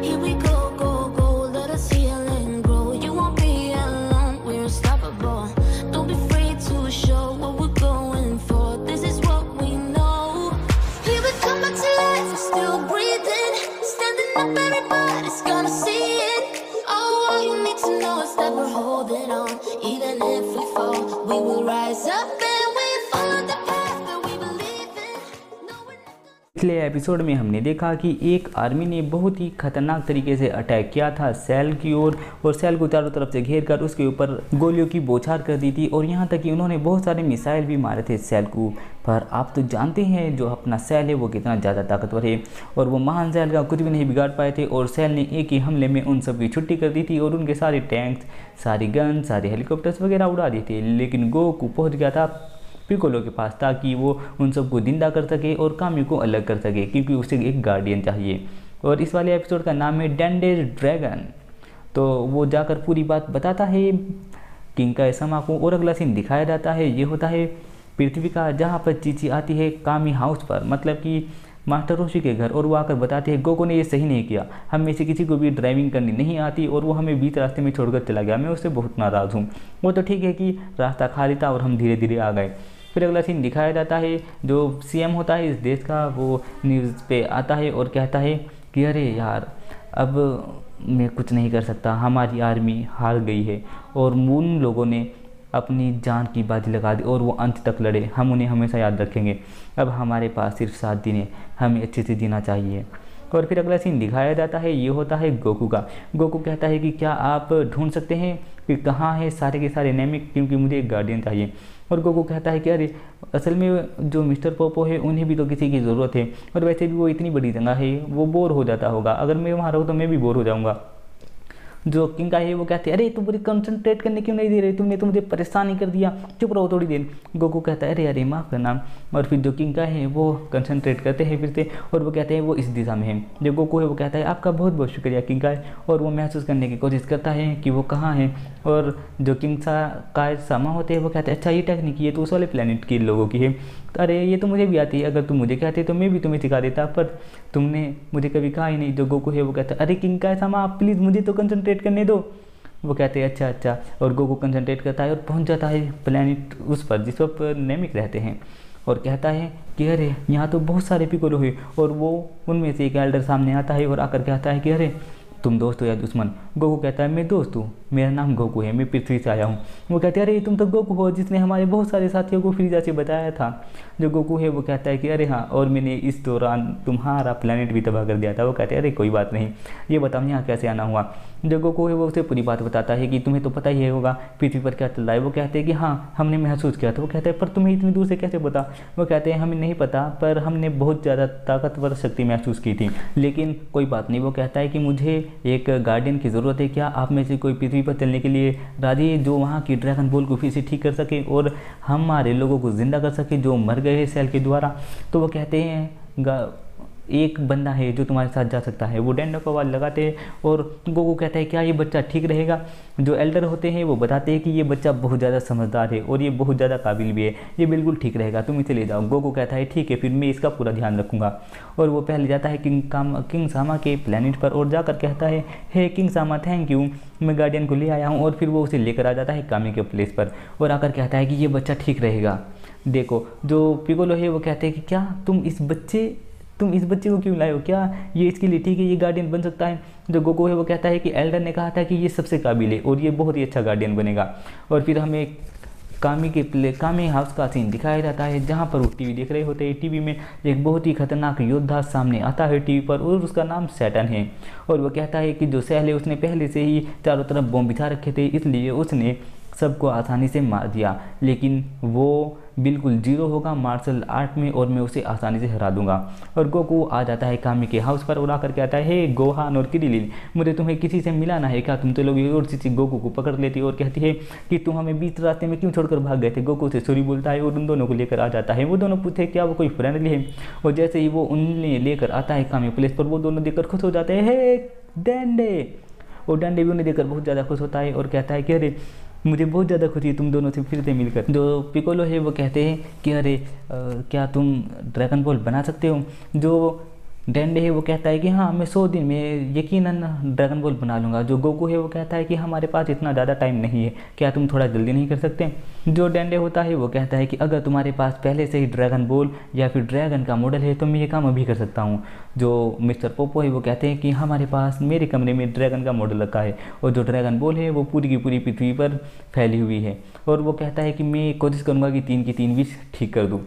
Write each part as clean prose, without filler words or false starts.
Here we go, go, go, let us heal and grow. You won't be alone, we're unstoppable. Don't be afraid to show what we're going for. This is what we know. Here we come back to life, we're still breathing. Standing up, everybody's gonna see it. Oh, all you need to know is that we're holding on. Even if we fall, we will rise up and we follow the path that we believe in. No, we're not gonna... पिछले episode में हमने देखा कि एक army ने बहुत ही खतरनाक तरीके से अटैक किया था सेल की ओर और सेल को चारों तरफ से घेर कर उसके ऊपर गोलियों की बौछार कर दी थी और यहाँ तक कि उन्होंने बहुत सारे मिसाइल भी मारे थे सेल को। पर आप तो जानते हैं जो अपना सेल है वो कितना ज़्यादा ताकतवर है और वो महान सेल का कुछ भी नहीं बिगाड़ पाए थे और सेल ने एक ही हमले में उन सब की छुट्टी कर दी थी और उनके सारे टैंक्स, सारी गन, सारे हेलीकॉप्टर्स वगैरह उड़ा दिए थे। लेकिन गोकू पहुँच गया था पिकोलो के पास ताकि वो उन सबको जिंदा कर सके और कामी को अलग कर सके क्योंकि उसे एक गार्डियन चाहिए। और इस वाले एपिसोड का नाम है डेंडेज ड्रैगन। तो वो जाकर पूरी बात बताता है किंग का समा को और अगला सीन दिखाया जाता है। ये होता है पृथ्वी का जहाँ पर चीची आती है कामी हाउस पर, मतलब कि मास्टर रोशी के घर, और वो आकर बताते हैं गोको ने ये सही नहीं किया, हम में से किसी को भी ड्राइविंग करनी नहीं आती और वो हमें बीच रास्ते में छोड़कर चला गया, मैं उससे बहुत नाराज़ हूँ। वो तो ठीक है कि रास्ता खाली था और हम धीरे धीरे आ गए। फिर अगला सीन दिखाया जाता है जो सीएम होता है इस देश का, वो न्यूज़ पे आता है और कहता है कि अरे यार अब मैं कुछ नहीं कर सकता, हमारी आर्मी हार गई है और उन लोगों ने अपनी जान की बाजी लगा दी और वो अंत तक लड़े, हम उन्हें हमेशा याद रखेंगे। अब हमारे पास सिर्फ 7 दिन है, हमें अच्छे से जीना चाहिए। और फिर अगला सीन दिखाया जाता है ये होता है गोकू का। गोकू कहता है कि क्या आप ढूंढ सकते हैं कि कहाँ है सारे के सारे नेमिक, क्योंकि मुझे एक गार्डियन चाहिए। और गोकू कहता है कि अरे असल में जो मिस्टर पोपो है उन्हें भी तो किसी की ज़रूरत है और वैसे भी वो इतनी बड़ी जगह है, वो बोर हो जाता होगा, अगर मैं वहाँ रहूँ तो मैं भी बोर हो जाऊँगा। जो किंग का है वो कहते हैं अरे तुम मुझे कंसंट्रेट करने क्यों नहीं दे रहे, तुमने तो मुझे परेशान ही कर दिया, चुप रहो थोड़ी देर। गोकू कहता है अरे अरे माफ़ करना। और फिर जो किंग का है वो कंसंट्रेट करते हैं फिर से और वो कहते हैं वो इस दिशा में है। जो गोकू है वो कहता है आपका बहुत बहुत शुक्रिया किंग का है, और वो महसूस करने की कोशिश करता है कि वो कहाँ है। और जो किंग का सामा होते हैं वो कहते हैं अच्छा ये टेक्निक ये तो उस वाले प्लेनेट के लोगों की है, अरे ये तो मुझे भी आती है, अगर तुम मुझे कहते तो मैं भी तुम्हें सिखा देता, पर तुमने मुझे कभी कहा ही नहीं। जो गोकू है वो कहता है अरे किंग का सामा आप प्लीज़ मुझे तो कंसंट्रेट करने दो। वो कहते हैं अच्छा अच्छा, और गोकू कंसंट्रेट करता है और पहुंच जाता है प्लेनेट उस पर जिस पर नेमिक रहते हैं और कहता है कि अरे यहाँ तो बहुत सारे पिकोलो हुए। और वो उनमें से एक एल्डर सामने आता है और आकर कहता है कि अरे तुम दोस्त हो या दुश्मन। गोकू कहता है मैं दोस्त हूँ, मेरा नाम गोकू है, मैं पृथ्वी से आया हूँ। वो कहते हैं अरे तुम तो गोकू हो जिसने हमारे बहुत सारे साथियों को फ्रीजा से बताया था। जो गोकू है वो कहता है कि अरे हाँ, और मैंने इस दौरान तुम्हारा प्लेनेट भी तबाह कर दिया था। वो कहते हैं अरे कोई बात नहीं, ये बताओ यहाँ कैसे आना हुआ। जो गोकू है वो उसे पूरी बात बताता है कि तुम्हें तो पता ही होगा पृथ्वी पर क्या चल रहा है। वो कहते हैं कि हाँ हमने महसूस किया था। वो कहते हैं पर तुम्हें इतनी दूर से कैसे पता। वो कहते हैं हमें नहीं पता, पर हमने बहुत ज़्यादा ताकतवर शक्ति महसूस की थी, लेकिन कोई बात नहीं। वो कहता है कि मुझे एक गार्डियन की ज़रूरत है, क्या आप में से कोई पृथ्वी पर चलने के लिए राजी है जो वहाँ की ड्रैगन बॉल को फिर से ठीक कर सके और हमारे लोगों को जिंदा कर सके जो मर गए हैं सेल के द्वारा। तो वो कहते हैं एक बंदा है जो तुम्हारे साथ जा सकता है। वो डैंडो को आवाज़ लगाते हैं और गोकू कहता है क्या ये बच्चा ठीक रहेगा। जो एल्डर होते हैं वो बताते हैं कि ये बच्चा बहुत ज़्यादा समझदार है और ये बहुत ज़्यादा काबिल भी है, ये बिल्कुल ठीक रहेगा, तुम इसे ले जाओ। गोकू कहता है ठीक है फिर मैं इसका पूरा ध्यान रखूँगा। और वो पहले जाता है किंग सामा के प्लेनेट पर और जाकर कहता है हे किंग सामा थैंक यू, मैं गार्डियन को ले आया हूँ। और फिर वो उसे लेकर आ जाता है कामी के प्लेस पर और आकर कहता है कि ये बच्चा ठीक रहेगा। देखो जो पिकोलो है वो कहते हैं कि क्या तुम इस बच्चे को क्यों लाए हो, क्या ये इसके लिए ठीक है, ये गार्डियन बन सकता है। जो गोकू है वो कहता है कि एल्डर ने कहा था कि ये सबसे काबिल है और ये बहुत ही अच्छा गार्डियन बनेगा। और फिर हमें कामी हाउस का सीन दिखाया जाता है जहाँ पर वो टीवी देख रहे होते हैं। टीवी में एक बहुत ही खतरनाक योद्धा सामने आता है टीवी पर और उसका नाम सैटर्न है। और वो कहता है कि जो सेल है उसने पहले से ही चारों तरफ बम बिछा रखे थे, इसलिए उसने सबको आसानी से मार दिया, लेकिन वो बिल्कुल जीरो होगा मार्शल आर्ट में और मैं उसे आसानी से हरा दूंगा। और गोकू आ जाता है कामी के हाउस पर और आकर कहता है हे गोहान और किरिलिन, मुझे तुम्हें किसी से मिलाना है क्या, तुम तो लोग। और चीची गोकू को पकड़ लेती है और कहती है कि तुम हमें बीच रास्ते में क्यों छोड़कर भाग गए थे। गोकू से सॉरी बोलता है और उन दोनों को लेकर आ जाता है। वो दोनों पूछते क्या वो कोई फ्रेंडली है, और जैसे ही वो उन्हें लेकर आता है कामी प्लेस पर वो दोनों देखकर खुश हो जाते हैं हे डैंडे। और डैंडे भी उन्हें देखकर बहुत ज़्यादा खुश होता है और कहता है कि अरे मुझे बहुत ज़्यादा खुशी है तुम दोनों से फिर से मिलकर। जो पिकोलो है वो कहते हैं कि अरे क्या तुम ड्रैगन बॉल बना सकते हो। जो डेंडे है वो कहता है कि हाँ मैं 100 दिन में यकीनन ड्रैगन बॉल बना लूँगा। जो गोकू है वो कहता है कि हमारे पास इतना ज़्यादा टाइम नहीं है, क्या तुम थोड़ा जल्दी नहीं कर सकते। जो डेंडे होता है वो कहता है कि अगर तुम्हारे पास पहले से ही ड्रैगन बॉल या फिर ड्रैगन का मॉडल है तो मैं ये काम अभी कर सकता हूँ। जो मिस्टर पोपो है वो कहते हैं कि हमारे पास मेरे कमरे में ड्रैगन का मॉडल रखा है और जो ड्रैगन बॉल है वो पूरी की पूरी पृथ्वी पर फैली हुई है। और वो कहता है कि मैं कोशिश करूँगा कि 3 की 3 विश ठीक कर दूँ।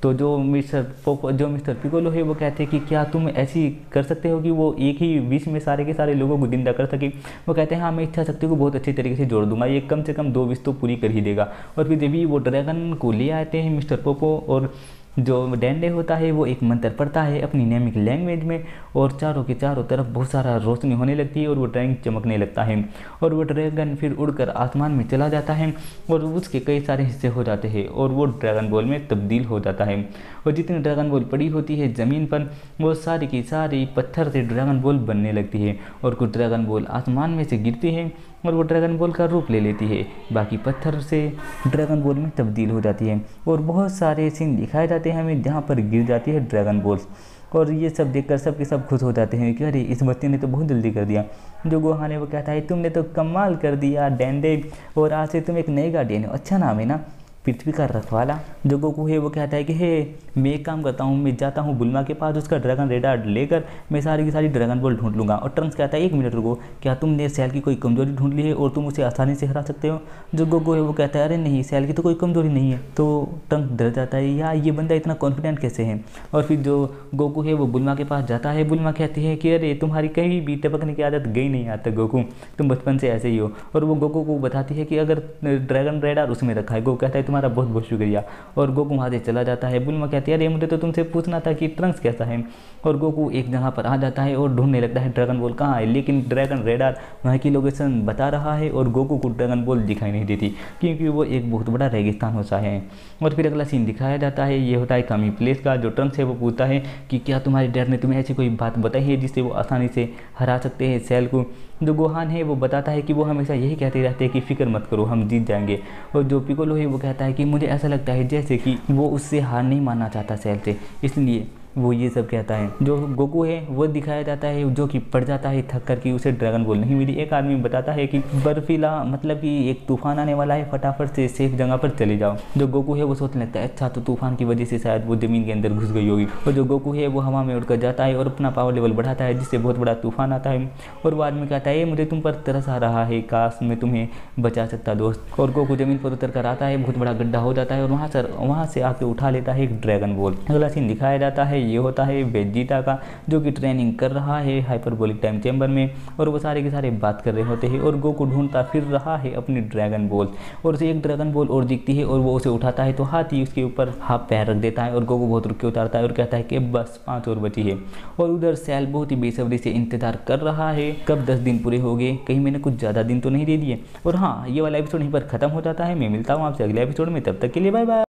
तो जो मिस्टर पिकोलो है वो कहते हैं कि क्या तुम ऐसी कर सकते हो कि वो एक ही विश में सारे के सारे लोगों को जिंदा कर सके। वो कहते हैं हाँ मैं इच्छा शक्ति को बहुत अच्छी तरीके से जोड़ दूंगा, ये कम से कम 2 विश तो पूरी कर ही देगा। और फिर जब भी वो ड्रैगन को ले आते हैं मिस्टर पोपो, और जो डेंडे होता है वो एक मंत्र पढ़ता है अपनी नेमिक लैंग्वेज में और चारों के चारों तरफ बहुत सारा रोशनी होने लगती है और वो ड्रैगन चमकने लगता है और वो ड्रैगन फिर उड़कर आसमान में चला जाता है और उसके कई सारे हिस्से हो जाते हैं और वो ड्रैगन बॉल में तब्दील हो जाता है। और जितनी ड्रैगन बॉल पड़ी होती है ज़मीन पर वो सारी की सारी पत्थर से ड्रैगन बॉल बनने लगती है और कुछ ड्रैगन बॉल आसमान में से गिरती है और वो ड्रैगन बॉल का रूप ले लेती है, बाकी पत्थर से ड्रैगन बॉल में तब्दील हो जाती है। और बहुत सारे सीन दिखाए जाते हैं हमें जहाँ पर गिर जाती है ड्रैगन बॉल्स और ये सब देखकर सब के सब खुश हो जाते हैं कि अरे इस बच्चे ने तो बहुत जल्दी कर दिया। जो गोहान है वो कहता है तुमने तो कमाल कर दिया डेंडे, और आज से तुम एक नई गार्डियन हो, अच्छा नाम है ना, पृथ्वी का रखवाला। जो गोकू है वो कहता है कि हे मैं एक काम करता हूँ, मैं जाता हूँ बुल्मा के पास, उसका ड्रैगन रेडार लेकर मैं सारी की सारी ड्रैगन बॉल ढूंढ लूँगा। और ट्रंक्स कहता है 1 मिनट रुको, क्या तुमने सेल की कोई कमजोरी ढूंढ ली है और तुम उसे आसानी से हरा सकते हो। जो गोकू है वो कहता है अरे नहीं सेल की तो कोई कमजोरी नहीं है। तो ट्रंक्स डर जाता है यार ये बंदा इतना कॉन्फिडेंट कैसे है। और फिर जो गोकू है वो बुल्मा के पास जाता है, बुल्मा कहती है कि अरे तुम्हारी कहीं भी टपकने की आदत गई नहीं आज तक गोकू, तुम बचपन से ऐसे ही हो। और वो गोकू को बताती है कि अगर ड्रैगन रेडार उसमें रखा है। गोकू कहता है तुम्हारा बहुत बहुत शुक्रिया और गोकू वहाँ से चला जाता है। बुल्मा कहती है अरे मुझे तो तुमसे पूछना था कि ट्रंक्स कैसा है। और गोकू एक जगह पर आ जाता है और ढूंढने लगता है ड्रैगन बॉल कहाँ है, लेकिन ड्रैगन रेडार वहाँ की लोकेशन बता रहा है और गोकू को ड्रैगन बॉल दिखाई नहीं देती क्योंकि वो एक बहुत बड़ा रेगिस्तान होता है। और फिर अगला सीन दिखाया जाता है, ये होता है कामी प्लेस का। जो ट्रंक्स है वो पूछता है कि क्या तुम्हारे डैड ने तुम्हें ऐसी कोई बात बताई है जिससे वो आसानी से हरा सकते हैं सेल को। जो गोहान है वो बताता है कि वो हमेशा यही कहते रहते हैं कि फिक्र मत करो हम जीत जाएंगे। और जो पिकोलो है वो कहता है कि मुझे ऐसा लगता है जैसे कि वो उससे हार नहीं मानना चाहता सेल से, इसलिए वो ये सब कहता है। जो गोकू है वो दिखाया जाता है जो कि पड़ जाता है थक कर कि उसे ड्रैगन बॉल नहीं मिली। एक आदमी बताता है कि बर्फीला मतलब कि एक तूफान आने वाला है, फटाफट से सेफ जगह पर चले जाओ। जो गोकू है वो सोचने लगता है अच्छा तो तूफान की वजह से शायद वो ज़मीन के अंदर घुस गई होगी। और जो गोकू है वो हवा में उड़कर जाता है और अपना पावर लेवल बढ़ाता है जिससे बहुत बड़ा तूफान आता है। और वो आदमी कहता है मुझे तुम पर तरस आ रहा है, काश मैं तुम्हें बचा सकता दोस्त। और गोकू जमीन पर उतर कर आता है, बहुत बड़ा गड्ढा हो जाता है और वहाँ से आके उठा लेता है एक ड्रैगन बॉल। अगला सीन दिखाया जाता है, ये होता है वेजिटा का जो कि ट्रेनिंग कर रहा है हाइपरबोलिक टाइम चैम्बर में और वो सारे के सारे बात कर रहे होते हैं और गोकू ढूंढता फिर रहा है अपनी ड्रैगन बॉल और उसे एक ड्रैगन बॉल और दिखती है और वो उसे उठाता है तो हाथी उसके ऊपर हाथ पैर रख देता है और गोकू बहुत रुक के उतारता है और कहता है कि बस 5 और बची है। और उधर सेल बहुत ही बेसब्री से इंतजार कर रहा है कब 10 दिन पूरे हो गए, कहीं मैंने कुछ ज़्यादा दिन तो नहीं दे दिए। और हाँ ये वाला एपिसोड यहीं पर खत्म हो जाता है। मैं मिलता हूँ आपसे अगले एपिसोड में, तब तक के लिए बाय बाय।